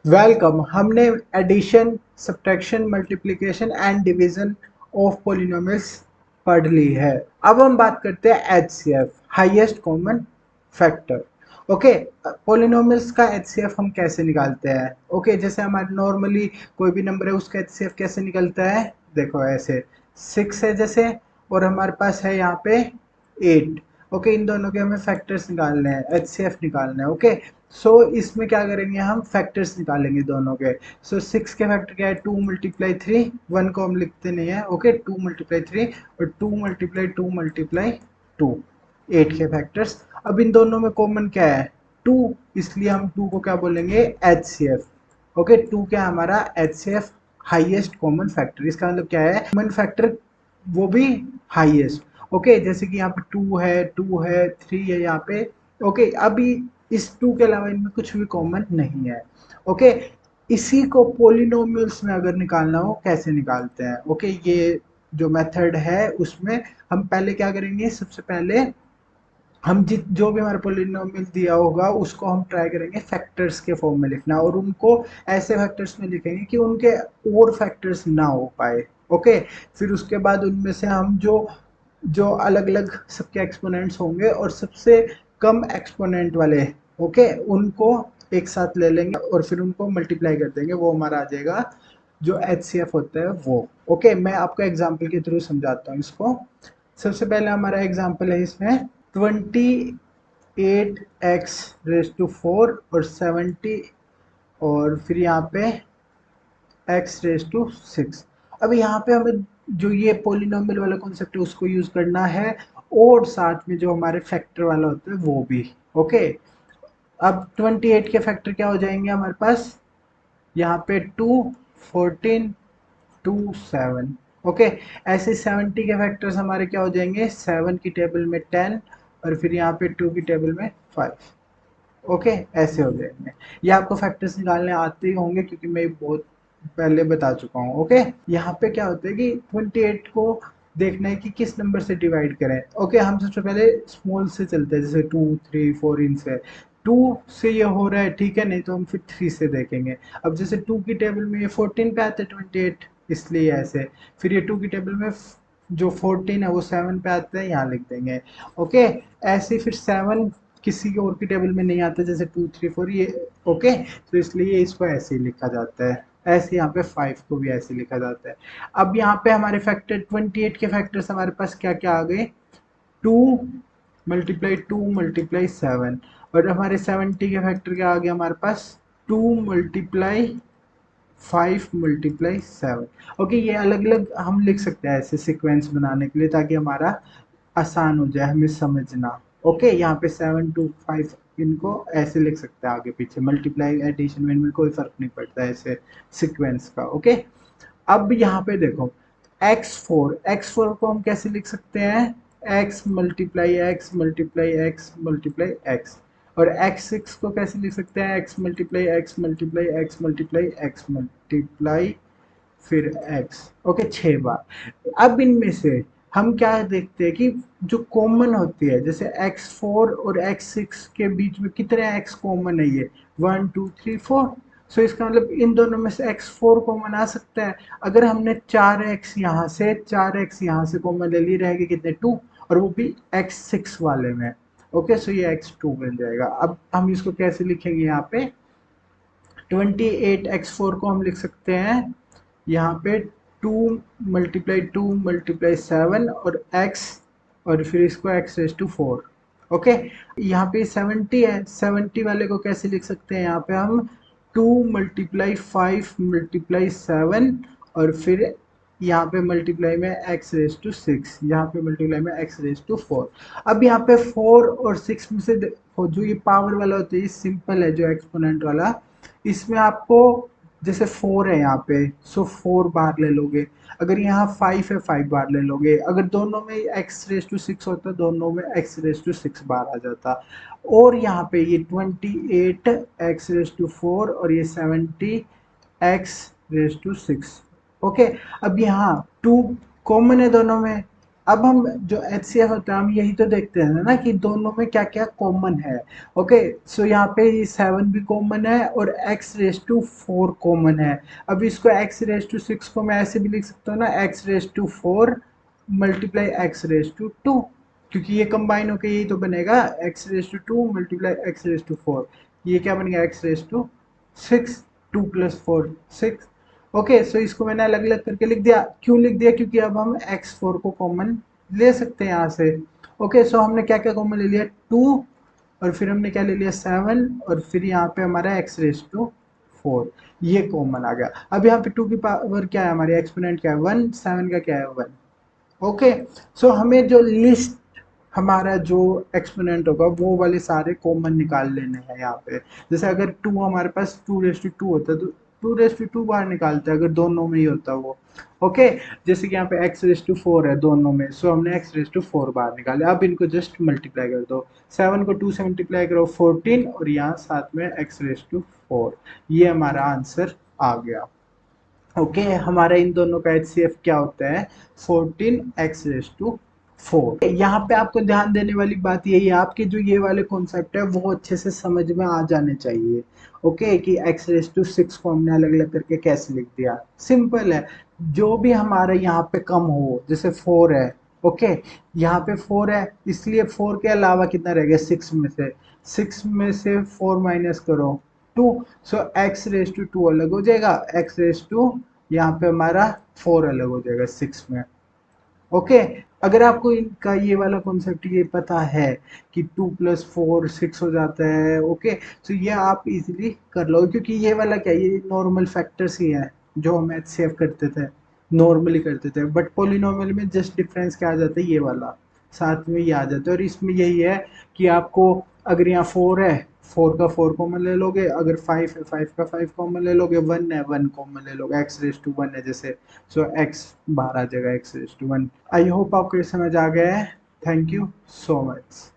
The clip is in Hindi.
वेलकम। हमने addition, subtraction, multiplication and division of polynomials पढ़ ली है। अब हम बात करते हैं HCF, highest common factor. Okay, polynomials का एचसीएफ हम कैसे निकालते हैं? ओके, जैसे हमारे नॉर्मली कोई भी नंबर है उसका एचसीएफ कैसे निकलता है? देखो ऐसे 6 है जैसे, और हमारे पास है यहाँ पे 8। ओके, इन दोनों के हमें फैक्टर्स निकालने हैं, एचसीएफ निकालना है। ओके, सो इसमें क्या करेंगे, हम फैक्टर्स निकालेंगे दोनों के। सो 6 के फैक्टर क्या है? 2 मल्टीप्लाई 3, 1 को हम लिखते नहीं है। ओके, 2 मल्टीप्लाई 3 और 2 मल्टीप्लाई 2 मल्टीप्लाई 2, 8 के फैक्टर्स। अब इन दोनों में कॉमन क्या है? 2, इसलिए हम 2 को क्या बोलेंगे? H C F. ओके, 2 क्या है हमारा? H C F, highest common factor. इसका मतलब क्या है? कॉमन फैक्टर वो भी हाईएस्ट। ओके, जैसे कि यहाँ पे 2 है 3 है यहाँ पे। ओके, अभी इस 2 के अलावा इनमें कुछ भी कॉमन नहीं है। ओके, इसी को पोलिनोमियल्स में अगर निकालना हो कैसे निकालते हैं? ओके, ये जो मेथड है उसमें हम पहले क्या करेंगे, सबसे पहले हम जित जो भी हमारा पोलिनोमियल दिया होगा उसको हम ट्राई करेंगे फैक्टर्स के फॉर्म में लिखना, और उनको ऐसे फैक्टर्स में लिखेंगे कि उनके और फैक्टर्स ना हो पाए। ओके, फिर उसके बाद उनमें से हम जो जो अलग अलग सबके एक्सपोनेंट्स होंगे और सबसे कम एक्सपोनेंट वाले, ओके, उनको एक साथ ले लेंगे और फिर उनको मल्टीप्लाई कर देंगे, वो हमारा आ जाएगा जो एच सी एफ होता है वो। ओके, मैं आपको एग्जाम्पल के थ्रू समझाता हूँ इसको। सबसे पहले हमारा एग्जाम्पल है इसमें 28x रेज टू 4 और 70, और फिर यहाँ पे x रेज टू 6। अब यहाँ पे हमें जो ये पोलिनोमियल वाला कॉन्सेप्ट है उसको यूज करना है, और साथ में जो हमारे फैक्टर वाला होता है वो भी। ओके, अब 28 के फैक्टर क्या हो जाएंगे हमारे पास? यहाँ पे 2, 14, 2, 7। ओके, ऐसे 70 के फैक्टर्स हमारे क्या हो जाएंगे? 7 की टेबल में 10, और फिर यहाँ पे 2 की टेबल में 5। ओके, ऐसे हो जाएंगे। ये आपको फैक्टर्स निकालने आते ही होंगे क्योंकि मैं बहुत पहले बता चुका हूँ। ओके, यहाँ पे क्या होता है कि 28 को देखना है कि किस नंबर से डिवाइड करें। ओके, हम सबसे पहले स्मॉल से चलते हैं, जैसे 2, 3, 4 इनसे। 2 से ये हो रहा है, ठीक है, नहीं तो हम फिर 3 से देखेंगे। अब जैसे 2 की टेबल में ये 14 पे आता है 28, इसलिए ऐसे। फिर ये 2 की टेबल में जो 14 है वो 7 पे आता है, यहाँ लिख देंगे। ओके, ऐसे फिर 7 किसी और की टेबल में नहीं आता, जैसे 2, 3, 4 ये। ओके, तो इसलिए इसको ऐसे ही लिखा जाता है। ऐसे यहाँ पे 5 को भी ऐसे लिखा जाता है। अब यहाँ पे हमारे फैक्टर 28 के फैक्टर्स हमारे पास क्या क्या आ गए? 2 मल्टीप्लाई 2 मल्टीप्लाई 7, और हमारे 70 के फैक्टर क्या आ गया हमारे पास? 2 मल्टीप्लाई 5 मल्टीप्लाई 7। ओके, ये अलग अलग हम लिख सकते हैं ऐसे सीक्वेंस बनाने के लिए, ताकि हमारा आसान हो जाए हमें समझना। ओके, यहाँ पे 7 टू 5 इनको ऐसे लिख सकते हैं, आगे पीछे मल्टीप्लाई एडिशन में इनमें कोई फर्क नहीं पड़ता ऐसे सीक्वेंस का। ओके, अब यहाँ पे देखो x4 को हम कैसे लिख सकते हैं? x multiply x multiply x multiply x. और x6 को कैसे लिख सकते हैं? x multiply x multiply x multiply x multiply फिर x। ओके, 6 बार। अब इनमें से हम क्या देखते हैं कि जो कॉमन होती है, जैसे x4 और x6 के बीच में कितने x कॉमन है? ये 1, 2, 3, 4। सो इसका मतलब इन दोनों में से x4 कॉमन आ सकता है। अगर हमने 4x यहाँ से 4x यहाँ से कॉमन ले ली, रहेगी कितने? 2, और वो भी x6 वाले में। ओके, सो ये x2 बन जाएगा। अब हम इसको कैसे लिखेंगे? यहाँ पे 28x4 को हम लिख सकते हैं यहाँ पे 2 मल्टीप्लाई 7 और x, और फिर इसको x रेज टू 4। ओके, यहाँ पे 70 है, 70 वाले को कैसे लिख सकते हैं? यहाँ पे हम 2 मल्टीप्लाई 5 मल्टीप्लाई 7, और फिर यहाँ पे मल्टीप्लाई में x रेज टू 6, यहाँ पे मल्टीप्लाई में x रेज टू 4। अब यहाँ पे 4 और 6 में से जो ये पावर वाला होता है ये सिंपल है, जो एक्सपोनेंट वाला, इसमें आपको जैसे 4 है यहाँ पे, सो 4 बार ले लोगे। अगर यहाँ 5 है, 5 बार ले लोगे। अगर दोनों में x रेज टू 6 होता, दोनों में x रेज टू 6 बार आ जाता। और यहाँ पे ये 28x रेज टू 4 और ये 70x रेज टू 6। ओके, अब यहाँ 2 कॉमन है दोनों में, अब हम जो HCF होता है हम यही तो देखते हैं ना कि दोनों में क्या क्या कॉमन है। ओके, सो यहाँ पे 7 भी कॉमन है और x⁴ कॉमन है। अब इसको x⁴ को मैं ऐसे भी लिख सकता हूँ ना, x⁴ मल्टीप्लाई x⁴ क्योंकि ये कंबाइन होके यही तो बनेगा, x⁴ मल्टीप्लाई x⁴। ये क्या बन गया, x⁴, 2 + 4 6। ओके, सो इसको मैंने अलग अलग करके लिख दिया। क्यों लिख दिया, क्योंकि अब हम x4 को कॉमन ले सकते हैं यहाँ से। ओके, सो हमने क्या क्या कॉमन ले लिया, 2, और फिर हमने क्या ले लिया, 7, और फिर यहाँ पे हमारा x⁴ ये कॉमन आ गया। अब यहाँ पे 2 की पावर क्या है, हमारी एक्सपोनेंट क्या है, 1, 7 का क्या है, 1। ओके, सो हमें जो लिस्ट, हमारा जो एक्सपोनेंट होगा वो वाले सारे कॉमन निकाल लेने हैं यहाँ पे। जैसे अगर 2 हमारे पास 2⁴ होता है तो 2⁴ बाहर निकालते हैं अगर दोनों में ही होता वो। ओके, जैसे कि यहाँ पे x⁴ है दोनों में, सो हमने x⁴ बाहर निकाले। अब इनको जस्ट मल्टीप्लाई कर दो, 7 को 2 से मल्टीप्लाई करो 14, और यहाँ साथ में x⁴ ये हमारा आंसर आ गया। ओके, हमारा इन दोनों का HCF क्या होता है, 14x⁴। यहाँ पे आपको ध्यान देने वाली बात यही है, आपके जो ये वाले कॉन्सेप्ट है वो अच्छे से समझ में आ जाने चाहिए। ओके, कि x⁴ को हमने अलग अलग करके कैसे लिख दिया, सिंपल है। जो भी हमारे यहाँ पे कम हो, जैसे 4 है, ओके, यहाँ पे 4 है, इसलिए 4 के अलावा कितना रह गया, 6 में से, 6 में से 4 माइनस करो, 2, सो x⁴ अलग हो जाएगा, x⁴ यहाँ पे हमारा 4 अलग हो जाएगा 6 में। ओके, अगर आपको इनका ये वाला कॉन्सेप्ट ये पता है कि 2 + 4 6 हो जाता है, ओके, तो ये आप इजीली कर लो, क्योंकि ये वाला क्या, ये नॉर्मल फैक्टर्स ही है जो हम HCF करते थे, नॉर्मली करते थे। बट पॉलिनोमियल में जस्ट डिफरेंस क्या आ जाता है, ये वाला साथ में ये आ जाता है। और इसमें यही है कि आपको, अगर यहाँ 4 है, 4 का 4 कॉमन ले लोगे, अगर 5 है 5 का 5 कॉमन ले लोगे, 1 है 1 कॉमन ले लोगे, x⁴ है जैसे, सो x बाहर आ जाएगा x⁴ 1। आई होप आपको ये समझ आ गया है। Thank you so much.